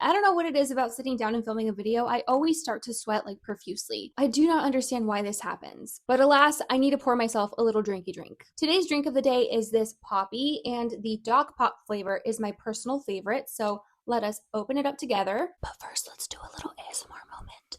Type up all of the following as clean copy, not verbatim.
I don't know what it is about sitting down and filming a video. I always start to sweat like profusely. I do not understand why this happens, but alas, I need to pour myself a little drinky drink. Today's drink of the day is this poppy, and the Doc Pop flavor is my personal favorite, so let us open it up together. But first, let's do a little ASMR moment.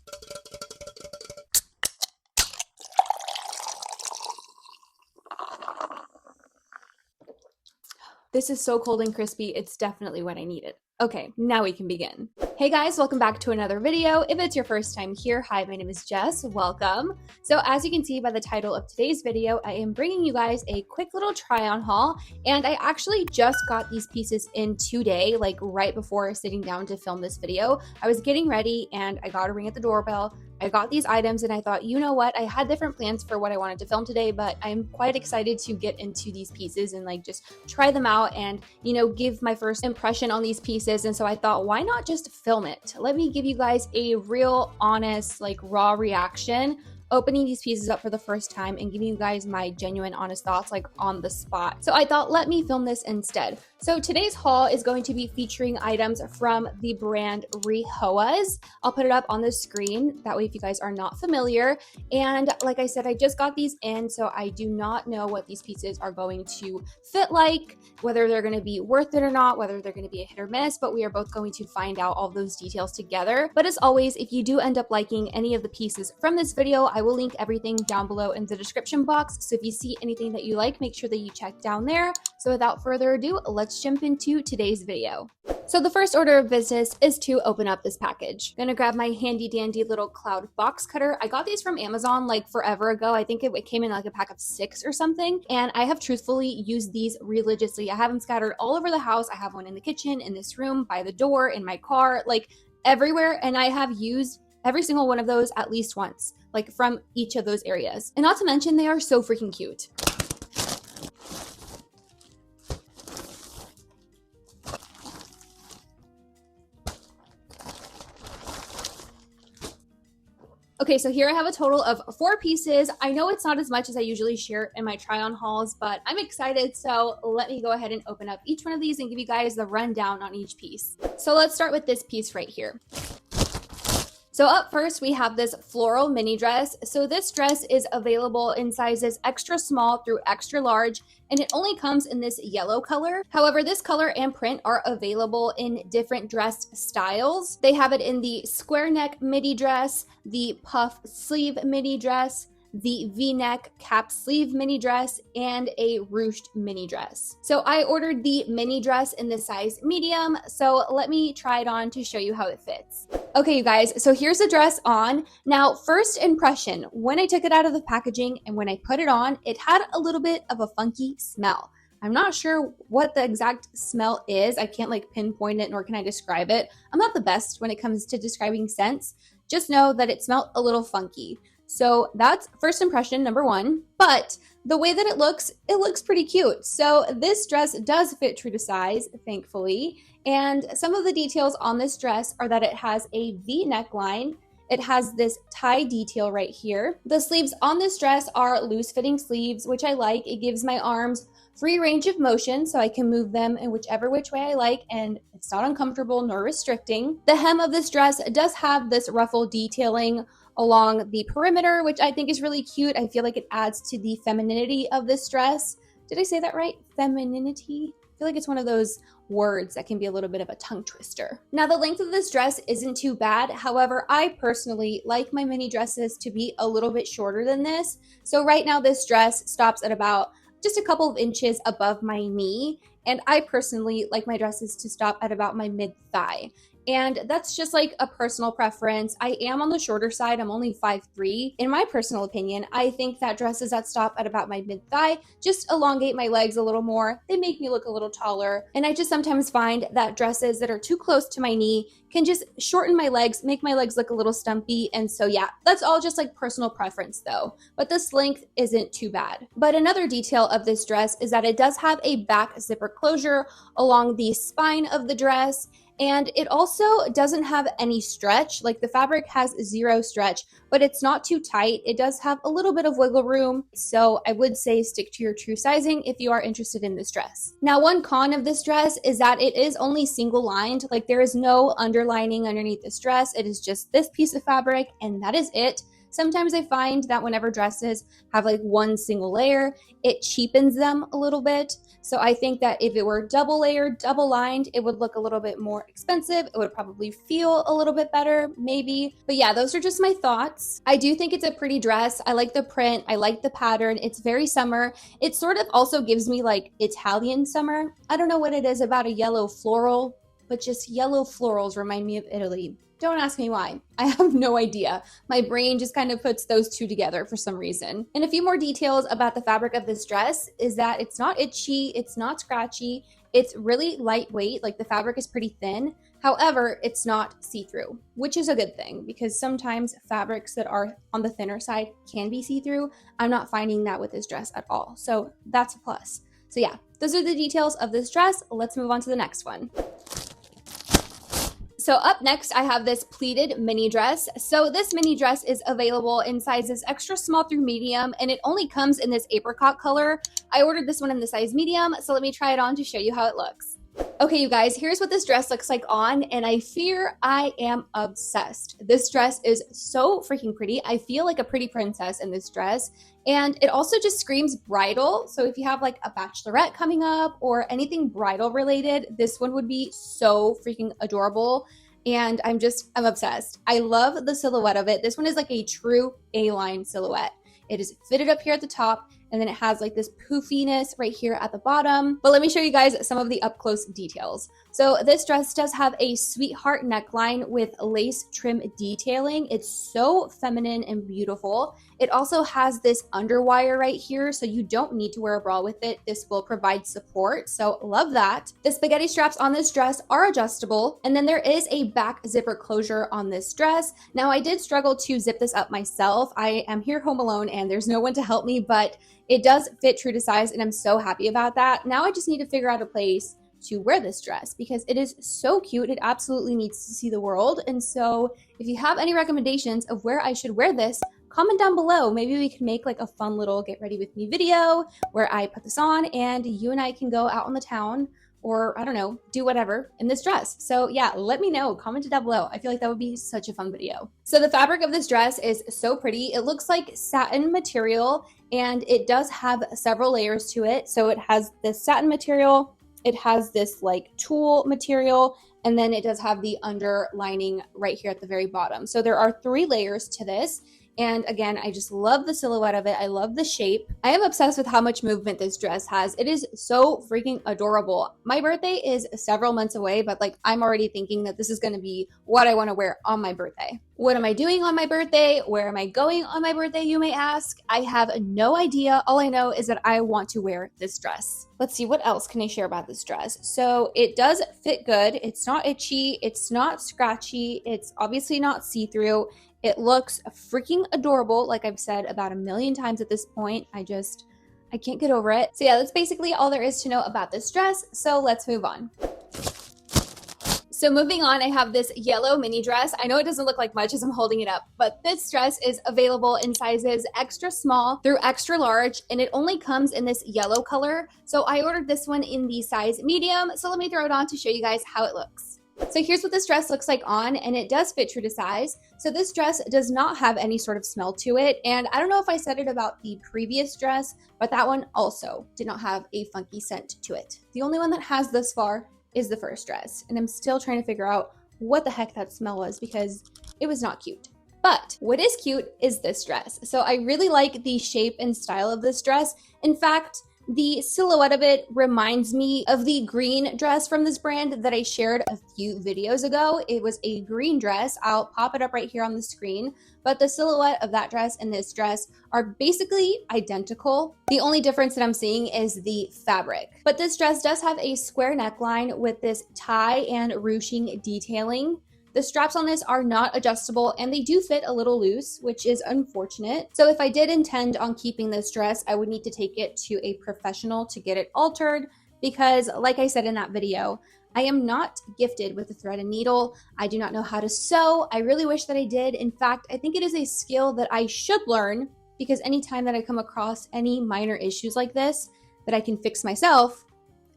This is so cold and crispy, it's definitely what I needed. Okay, now we can begin. Hey guys, welcome back to another video. If it's your first time here, hi, my name is Jess, welcome. So as you can see by the title of today's video, I am bringing you guys a quick little try on haul, and I actually just got these pieces in today, like right before sitting down to film this video. I was getting ready and I got a ring at the doorbell. I got these items and I thought, you know what, I had different plans for what I wanted to film today, but I'm quite excited to get into these pieces and like just try them out and, you know, give my first impression on these pieces. And so I thought, why not just film it? Let me give you guys a real honest, like raw reaction opening these pieces up for the first time and giving you guys my genuine honest thoughts like on the spot. So I thought, let me film this instead. So today's haul is going to be featuring items from the brand RIHOAS. I'll put it up on the screen, that way if you guys are not familiar. And like I said, I just got these in, so I do not know what these pieces are going to fit like, whether they're going to be worth it or not, whether they're going to be a hit or miss, but we are both going to find out all those details together. But as always, if you do end up liking any of the pieces from this video, I will link everything down below in the description box. So if you see anything that you like, make sure that you check down there. So without further ado, let's jump into today's video. So the first order of business is to open up this package. I'm gonna grab my handy dandy little cloud box cutter. I got these from Amazon like forever ago. I think it came in like a pack of 6 or something. And I have truthfully used these religiously. I have them scattered all over the house. I have one in the kitchen, in this room, by the door, in my car, like everywhere. And I have used every single one of those at least once, like from each of those areas. And not to mention, they are so freaking cute. Okay, so here I have a total of 4 pieces. I know it's not as much as I usually share in my try-on hauls, but I'm excited, so let me go ahead and open up each one of these and give you guys the rundown on each piece. So let's start with this piece right here. So up first, we have this floral mini dress. So this dress is available in sizes extra small through extra large, and it only comes in this yellow color. However, this color and print are available in different dress styles. They have it in the square neck midi dress, the puff sleeve midi dress, the V-neck cap sleeve mini dress, and a ruched mini dress. So I ordered the mini dress in the size medium, so let me try it on to show you how it fits. Okay, you guys, so here's the dress on. Now, first impression, when I took it out of the packaging and when I put it on, it had a little bit of a funky smell. I'm not sure what the exact smell is. I can't like pinpoint it, nor can I describe it. I'm not the best when it comes to describing scents. Just know that it smelled a little funky. So that's first impression, number 1. But the way that it looks pretty cute. So this dress does fit true to size, thankfully. And some of the details on this dress are that it has a V neckline. It has this tie detail right here. The sleeves on this dress are loose fitting sleeves, which I like. It gives my arms free range of motion, so I can move them in whichever which way I like, and it's not uncomfortable nor restricting. The hem of this dress does have this ruffle detailing along the perimeter, which I think is really cute. I feel like it adds to the femininity of this dress. Did I say that right? Femininity? I feel like it's one of those words that can be a little bit of a tongue twister. Now, the length of this dress isn't too bad. However, I personally like my mini dresses to be a little bit shorter than this. So right now this dress stops at about just a couple of inches above my knee. And I personally like my dresses to stop at about my mid-thigh. And that's just like a personal preference. I am on the shorter side. I'm only 5'3". In my personal opinion, I think that dresses that stop at about my mid-thigh just elongate my legs a little more. They make me look a little taller. And I just sometimes find that dresses that are too close to my knee can just shorten my legs, make my legs look a little stumpy. And so yeah, that's all just like personal preference though. But this length isn't too bad. But another detail of this dress is that it does have a back zipper closure along the spine of the dress. And it also doesn't have any stretch. Like the fabric has zero stretch, but it's not too tight. It does have a little bit of wiggle room. So I would say stick to your true sizing if you are interested in this dress. Now, one con of this dress is that it is only single lined. Like there is no underlining underneath this dress. It is just this piece of fabric and that is it. Sometimes I find that whenever dresses have like one single layer, it cheapens them a little bit. So I think that if it were double layered, double lined, it would look a little bit more expensive. It would probably feel a little bit better, maybe. But yeah, those are just my thoughts. I do think it's a pretty dress. I like the print. I like the pattern. It's very summer. It sort of also gives me like Italian summer. I don't know what it is about a yellow floral, but just yellow florals remind me of Italy. Don't ask me why. I have no idea. My brain just kind of puts those two together for some reason. And a few more details about the fabric of this dress is that it's not itchy, it's not scratchy, it's really lightweight, like the fabric is pretty thin. However, it's not see-through, which is a good thing because sometimes fabrics that are on the thinner side can be see-through. I'm not finding that with this dress at all. So that's a plus. So yeah, those are the details of this dress. Let's move on to the next one. So up next, I have this pleated mini dress. So this mini dress is available in sizes extra small through medium, and it only comes in this apricot color. I ordered this one in the size medium, so let me try it on to show you how it looks. Okay, you guys, here's what this dress looks like on, and I fear I am obsessed. This dress is so freaking pretty. I feel like a pretty princess in this dress, and it also just screams bridal. So if you have like a bachelorette coming up or anything bridal related, this one would be so freaking adorable. And I'm obsessed. I love the silhouette of it. This one is like a true A-line silhouette. It is fitted up here at the top, and then it has like this poofiness right here at the bottom. But let me show you guys some of the up close details. So this dress does have a sweetheart neckline with lace trim detailing. It's so feminine and beautiful. It also has this underwire right here, so you don't need to wear a bra with it. This will provide support, so love that. The spaghetti straps on this dress are adjustable, and then there is a back zipper closure on this dress. Now, I did struggle to zip this up myself. I am here home alone, and there's no one to help me, but it does fit true to size, and I'm so happy about that. Now I just need to figure out a place to wear this dress because it is so cute. It absolutely needs to see the world. And so if you have any recommendations of where I should wear this, comment down below. Maybe we can make like a fun little get ready with me video where I put this on and you and I can go out on the town or I don't know, do whatever in this dress. So yeah, let me know, comment it down below. I feel like that would be such a fun video. So the fabric of this dress is so pretty. It looks like satin material and it does have several layers to it. So it has this satin material, it has this like tulle material, and then it does have the underlining right here at the very bottom. So there are 3 layers to this. And again, I just love the silhouette of it. I love the shape. I am obsessed with how much movement this dress has. It is so freaking adorable. My birthday is several months away, but like I'm already thinking that this is going to be what I want to wear on my birthday. What am I doing on my birthday? Where am I going on my birthday, you may ask? I have no idea. All I know is that I want to wear this dress. Let's see, what else can I share about this dress? So it does fit good. It's not itchy. It's not scratchy. It's obviously not see-through. It looks freaking adorable, like I've said about a million times at this point. I can't get over it. So yeah, that's basically all there is to know about this dress. So let's move on. So moving on, I have this yellow mini dress. I know it doesn't look like much as I'm holding it up, but this dress is available in sizes extra small through extra large, and it only comes in this yellow color. So I ordered this one in the size medium. So let me throw it on to show you guys how it looks. So here's what this dress looks like on, and it does fit true to size. So this dress does not have any sort of smell to it. And I don't know if I said it about the previous dress, but that one also did not have a funky scent to it. The only one that has thus far is the first dress. And I'm still trying to figure out what the heck that smell was because it was not cute. But what is cute is this dress. So I really like the shape and style of this dress. In fact, the silhouette of it reminds me of the green dress from this brand that I shared a few videos ago. It was a green dress. I'll pop it up right here on the screen. But the silhouette of that dress and this dress are basically identical. The only difference that I'm seeing is the fabric. But this dress does have a square neckline with this tie and ruching detailing. The straps on this are not adjustable and they do fit a little loose, which is unfortunate. So if I did intend on keeping this dress, I would need to take it to a professional to get it altered because like I said in that video, I am not gifted with a thread and needle. I do not know how to sew. I really wish that I did. In fact, I think it is a skill that I should learn, because anytime that I come across any minor issues like this that I can fix myself,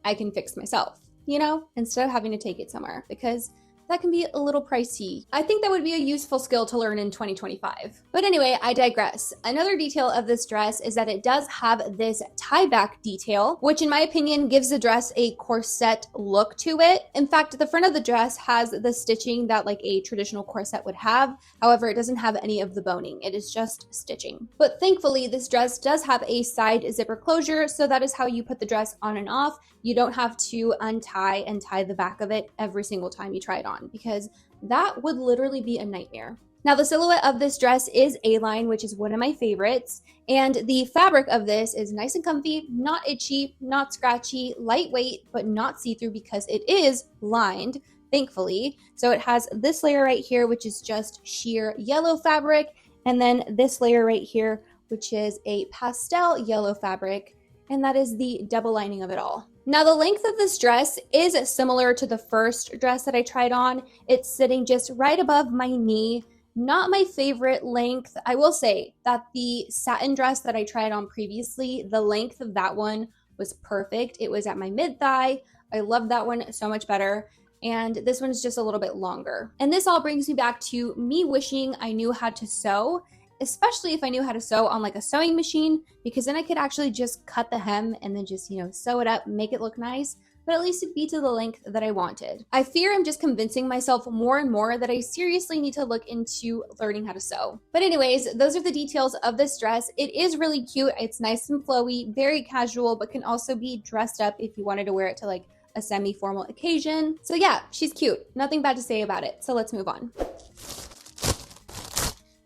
I can fix myself, you know, instead of having to take it somewhere, because that can be a little pricey. I think that would be a useful skill to learn in 2025. But anyway, I digress. Another detail of this dress is that it does have this tie back detail, which in my opinion gives the dress a corset look to it. In fact, the front of the dress has the stitching that like a traditional corset would have. However, it doesn't have any of the boning. It is just stitching. But thankfully, this dress does have a side zipper closure, so that is how you put the dress on and off. You don't have to untie and tie the back of it every single time you try it on, because that would literally be a nightmare. Now, the silhouette of this dress is A-line, which is one of my favorites, and the fabric of this is nice and comfy, not itchy, not scratchy, lightweight, but not see-through because it is lined, thankfully. So it has this layer right here, which is just sheer yellow fabric, and then this layer right here, which is a pastel yellow fabric, and that is the double lining of it all. Now, the length of this dress is similar to the first dress that I tried on. It's sitting just right above my knee. Not my favorite length. I will say that the satin dress that I tried on previously, the length of that one was perfect. It was at my mid-thigh. I love that one so much better. And this one is just a little bit longer. And this all brings me back to me wishing I knew how to sew, especially if I knew how to sew on like a sewing machine, because then I could actually just cut the hem and then just, sew it up, make it look nice, but at least it'd be to the length that I wanted. I fear I'm just convincing myself more and more that I seriously need to look into learning how to sew. But anyways, those are the details of this dress. It is really cute. It's nice and flowy, very casual, but can also be dressed up if you wanted to wear it to like a semi-formal occasion. So yeah, she's cute. Nothing bad to say about it. So let's move on.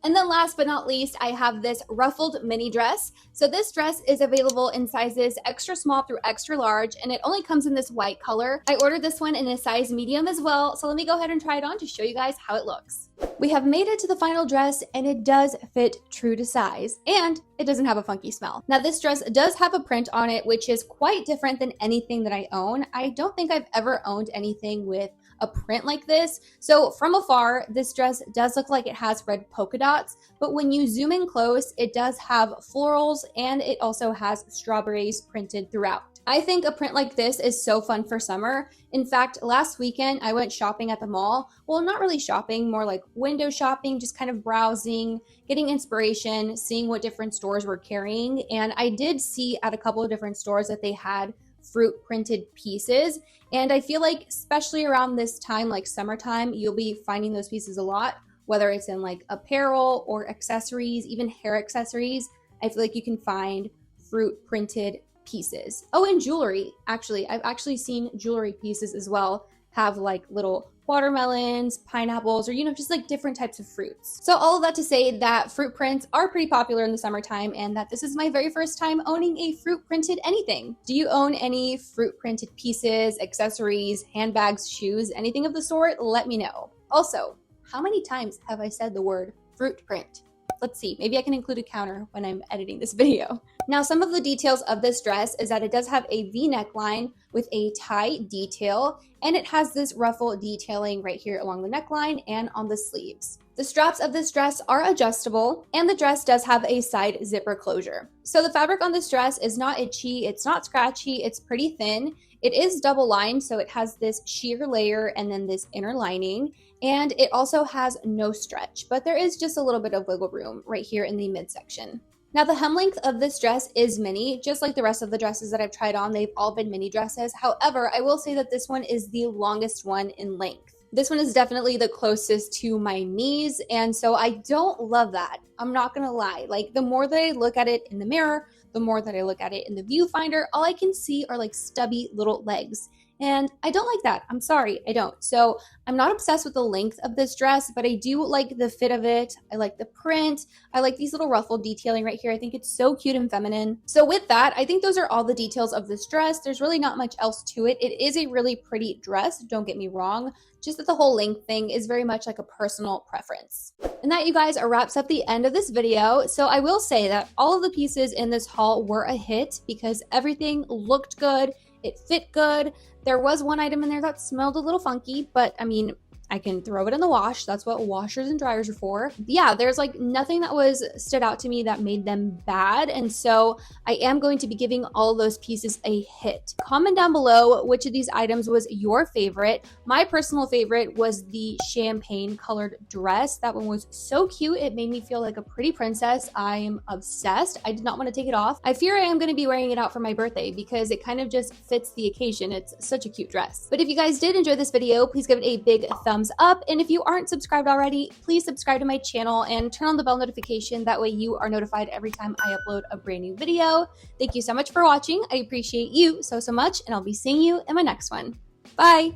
And then last but not least, I have this ruffled mini dress. So this dress is available in sizes extra small through extra large, and it only comes in this white color. I ordered this one in a size medium as well, so let me go ahead and try it on to show you guys how it looks. We have made it to the final dress, and it does fit true to size, and it doesn't have a funky smell. Now, this dress does have a print on it, which is quite different than anything that I own. I don't think I've ever owned anything with a print like this. So from afar, this dress does look like it has red polka dots, but when you zoom in close, it does have florals and it also has strawberries printed throughout. I think a print like this is so fun for summer. In fact, last weekend I went shopping at the mall. Well, not really shopping, more like window shopping, just kind of browsing, getting inspiration, seeing what different stores were carrying. And I did see at a couple of different stores that they had fruit printed pieces. And I feel like especially around this time, like summertime, you'll be finding those pieces a lot, whether it's in like apparel or accessories, even hair accessories. I feel like you can find fruit printed pieces. Oh, and jewelry. Actually, I've actually seen jewelry pieces as well have like little watermelons, pineapples, or just like different types of fruits. So all of that to say that fruit prints are pretty popular in the summertime, and that this is my very first time owning a fruit printed anything. Do you own any fruit printed pieces, accessories, handbags, shoes, anything of the sort? Let me know. Also, how many times have I said the word fruit print? Let's see, maybe I can include a counter when I'm editing this video. Now, some of the details of this dress is that it does have a V neckline with a tie detail, and it has this ruffle detailing right here along the neckline and on the sleeves. The straps of this dress are adjustable, and the dress does have a side zipper closure. So the fabric on this dress is not itchy, it's not scratchy, it's pretty thin. It is double lined, so it has this sheer layer and then this inner lining. And it also has no stretch, but there is just a little bit of wiggle room right here in the midsection. Now, the hem length of this dress is mini, just like the rest of the dresses that I've tried on. They've all been mini dresses. However, I will say that this one is the longest one in length. This one is definitely the closest to my knees, and so I don't love that. I'm not gonna lie. Like, the more that I look at it in the mirror, the more that I look at it in the viewfinder, all I can see are like stubby little legs. And I don't like that. I'm sorry, I don't. So I'm not obsessed with the length of this dress, but I do like the fit of it. I like the print. I like these little ruffle detailing right here. I think it's so cute and feminine. So with that, I think those are all the details of this dress. There's really not much else to it. It is a really pretty dress, don't get me wrong. Just that the whole length thing is very much like a personal preference. And that, you guys, wraps up the end of this video. So I will say that all of the pieces in this haul were a hit because everything looked good. It fit good. There was one item in there that smelled a little funky, but I mean, I can throw it in the wash. That's what washers and dryers are for. Yeah, there's like nothing that was stood out to me that made them bad. And so I am going to be giving all those pieces a hit. Comment down below which of these items was your favorite. My personal favorite was the champagne colored dress. That one was so cute. It made me feel like a pretty princess. I am obsessed. I did not want to take it off. I fear I am going to be wearing it out for my birthday because it kind of just fits the occasion. It's such a cute dress. But if you guys did enjoy this video, please give it a big thumbs up. And if you aren't subscribed already, please subscribe to my channel and turn on the bell notification. That way you are notified every time I upload a brand new video. Thank you so much for watching. I appreciate you so much, and I'll be seeing you in my next one. Bye.